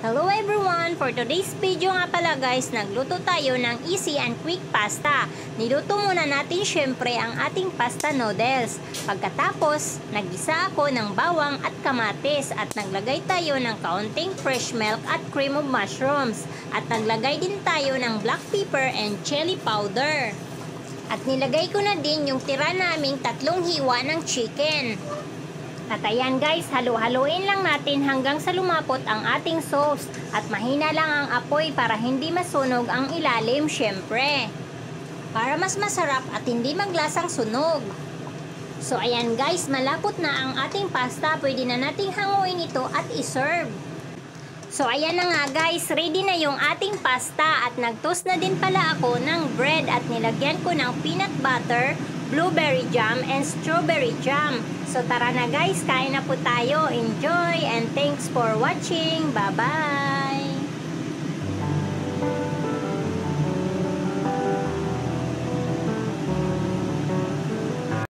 Hello everyone! For today's video nga pala guys, nagluto tayo ng easy and quick pasta. Niluto muna natin syempre ang ating pasta noodles. Pagkatapos, nagisa ako ng bawang at kamatis at naglagay tayo ng kaunting fresh milk at cream of mushrooms. At naglagay din tayo ng black pepper and chili powder. At nilagay ko na din yung tira naming 3 hiwa ng chicken. At ayan guys, halo-haloin lang natin hanggang sa lumapot ang ating sauce. At mahina lang ang apoy para hindi masunog ang ilalim syempre. Para mas masarap at hindi maglasang sunog. So ayan guys, malapot na ang ating pasta. Pwede na nating hanguin ito at iserve. So ayan na nga guys, ready na yung ating pasta. At nag-toast na din pala ako ng bread at nilagyan ko ng peanut butter, blueberry jam, and strawberry jam. So tara na guys, kain na po tayo. Enjoy and thanks for watching. Bye-bye!